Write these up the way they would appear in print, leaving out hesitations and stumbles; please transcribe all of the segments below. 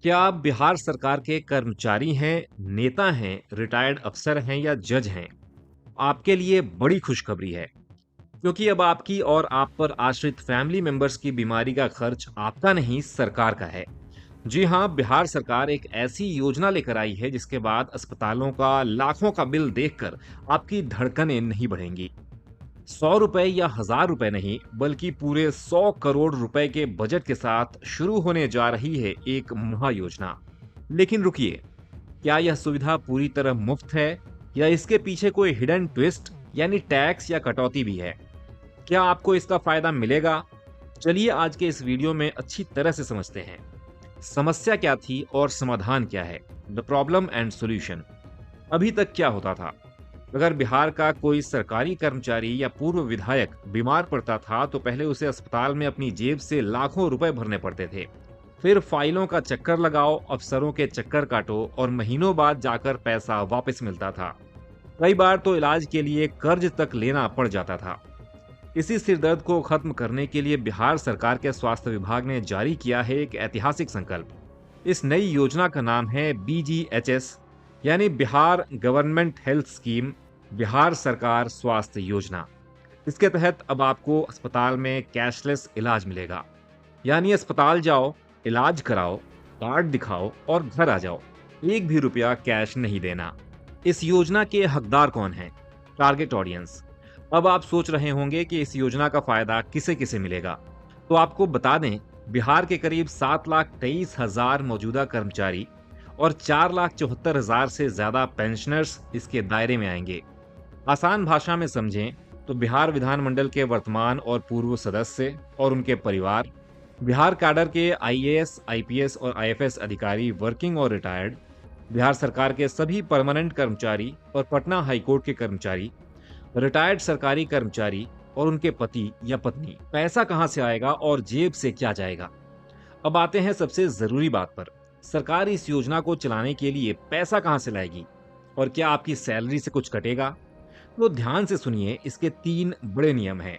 क्या आप बिहार सरकार के कर्मचारी हैं, नेता हैं, रिटायर्ड अफसर हैं या जज हैं? आपके लिए बड़ी खुशखबरी है, क्योंकि अब आपकी और आप पर आश्रित फैमिली मेंबर्स की बीमारी का खर्च आपका नहीं, सरकार का है। जी हाँ, बिहार सरकार एक ऐसी योजना लेकर आई है जिसके बाद अस्पतालों का लाखों का बिल देखकर आपकी धड़कनें नहीं बढ़ेंगी। 100 रुपए या 1000 रुपए नहीं, बल्कि पूरे 100 करोड़ रुपए के बजट के साथ शुरू होने जा रही है एक महायोजना। लेकिन रुकिए, क्या यह सुविधा पूरी तरह मुफ्त है या इसके पीछे कोई हिडन ट्विस्ट यानी टैक्स या कटौती भी है? क्या आपको इसका फायदा मिलेगा? चलिए आज के इस वीडियो में अच्छी तरह से समझते हैं। समस्या क्या थी और समाधान क्या है? The problem and solution. अभी तक क्या होता था? अगर बिहार का कोई सरकारी कर्मचारी या पूर्व विधायक बीमार पड़ता था तो पहले उसे अस्पताल में अपनी जेब से लाखों रुपए भरने पड़ते थे। फिर फाइलों का चक्कर लगाओ, अफसरों के चक्कर काटो और महीनों बाद जाकर पैसा वापस मिलता था। कई बार तो इलाज के लिए कर्ज तक लेना पड़ जाता था। इसी सिरदर्द को खत्म करने के लिए बिहार सरकार के स्वास्थ्य विभाग ने जारी किया है एक ऐतिहासिक संकल्प। इस नई योजना का नाम है BGHS, यानी Bihar government health scheme, Bihar सरकार स्वास्थ्य योजना। इसके तहत अब आपको अस्पताल में कैशलेस इलाज मिलेगा, यानी अस्पताल जाओ, इलाज कराओ, कार्ड दिखाओ और घर आ जाओ। एक भी रुपया कैश नहीं देना। इस योजना के हकदार कौन हैं? Target audience. अब आप सोच रहे होंगे कि इस योजना का फायदा किसे किसे मिलेगा। तो आपको बता दें, बिहार के करीब 7,23,000 मौजूदा कर्मचारी और 4,74,000 से ज्यादा पेंशनर्स इसके दायरे में आएंगे। आसान भाषा में समझें तो बिहार विधानमंडल के वर्तमान और पूर्व सदस्य और उनके परिवार, बिहार कैडर के IAS, IPS और IFS अधिकारी वर्किंग और रिटायर्ड, बिहार सरकार के सभी परमानेंट कर्मचारी और पटना हाईकोर्ट के कर्मचारी, रिटायर्ड सरकारी कर्मचारी और उनके पति या पत्नी। पैसा कहां से आएगा और जेब से क्या जाएगा? अब आते हैं सबसे जरूरी बात पर। सरकार इस योजना को चलाने के लिए पैसा कहां से लाएगी और क्या आपकी सैलरी से कुछ कटेगा? तो ध्यान से सुनिए, इसके 3 बड़े नियम हैं।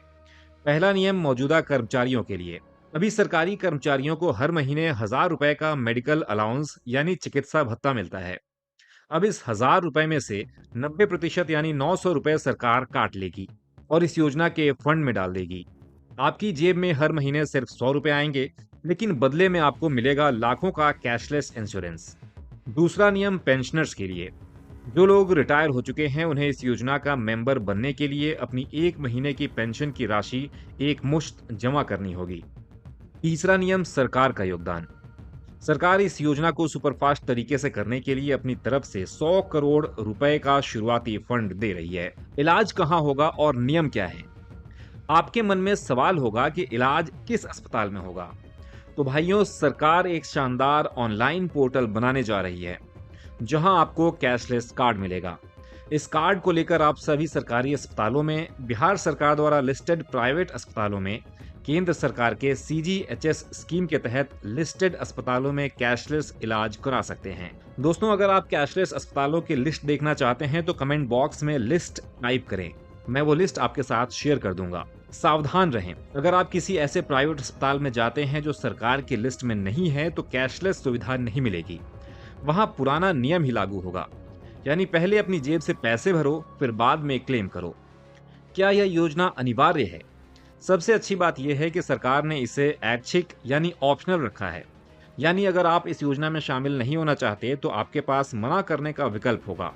पहला नियम मौजूदा कर्मचारियों के लिए। अभी सरकारी कर्मचारियों को हर महीने 1000 रुपए का मेडिकल अलाउंस यानी चिकित्सा भत्ता मिलता है। अब इस 1000 रुपए में से 90% यानी 900 रुपए सरकार काट लेगी और इस योजना के फंड में डाल देगी। आपकी जेब में हर महीने सिर्फ 100 रुपए आएंगे, लेकिन बदले में आपको मिलेगा लाखों का कैशलेस इंश्योरेंस। दूसरा नियम पेंशनर्स के लिए। जो लोग रिटायर हो चुके हैं उन्हें इस योजना का मेंबर बनने के लिए अपनी 1 महीने की पेंशन की राशि एक मुश्त जमा करनी होगी। तीसरा नियम सरकार का योगदान। सरकार इस योजना को सुपरफास्ट तरीके से करने के लिए अपनी तरफ से 100 करोड़ रुपए का शुरुआती फंड दे रही है। इलाज कहां होगा और नियम क्या है? आपके मन में सवाल होगा कि इलाज किस अस्पताल में होगा। तो भाइयों, सरकार एक शानदार ऑनलाइन पोर्टल बनाने जा रही है जहां आपको कैशलेस कार्ड मिलेगा। इस कार्ड को लेकर आप सभी सरकारी अस्पतालों में, बिहार सरकार द्वारा लिस्टेड प्राइवेट अस्पतालों में, केंद्र सरकार के CGHS स्कीम के तहत लिस्टेड अस्पतालों में कैशलेस इलाज करा सकते हैं। दोस्तों, अगर आप कैशलेस अस्पतालों की लिस्ट देखना चाहते हैं तो कमेंट बॉक्स में लिस्ट टाइप करें, मैं वो लिस्ट आपके साथ शेयर कर दूंगा। सावधान रहें, अगर आप किसी ऐसे प्राइवेट अस्पताल में जाते हैं जो सरकार की लिस्ट में नहीं है तो कैशलेस सुविधा नहीं मिलेगी। वहां पुराना नियम ही लागू होगा, यानी पहले अपनी जेब से पैसे भरो, फिर बाद में क्लेम करो। क्या यह योजना अनिवार्य है? सबसे अच्छी बात यह है कि सरकार ने इसे ऐच्छिक यानी ऑप्शनल रखा है, यानी अगर आप इस योजना में शामिल नहीं होना चाहते तो आपके पास मना करने का विकल्प होगा।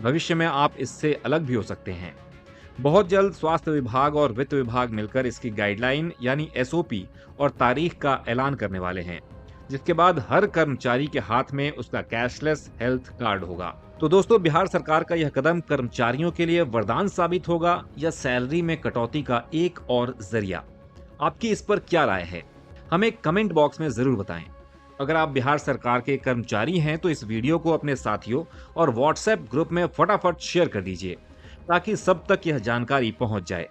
भविष्य में आप इससे अलग भी हो सकते हैं। बहुत जल्द स्वास्थ्य विभाग और वित्त विभाग मिलकर इसकी गाइडलाइन यानी SOP और तारीख का ऐलान करने वाले हैं, जिसके बाद हर कर्मचारी के हाथ में उसका कैशलेस हेल्थ कार्ड होगा। तो दोस्तों, बिहार सरकार का यह कदम कर्मचारियों के लिए वरदान साबित होगा या सैलरी में कटौती का एक और जरिया? आपकी इस पर क्या राय है? हमें कमेंट बॉक्स में जरूर बताएं। अगर आप बिहार सरकार के कर्मचारी हैं तो इस वीडियो को अपने साथियों और WhatsApp ग्रुप में फटाफट शेयर कर दीजिए ताकि सब तक यह जानकारी पहुंच जाए।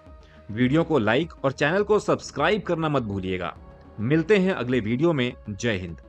वीडियो को लाइक और चैनल को सब्सक्राइब करना मत भूलिएगा। मिलते हैं अगले वीडियो में। जय हिंद।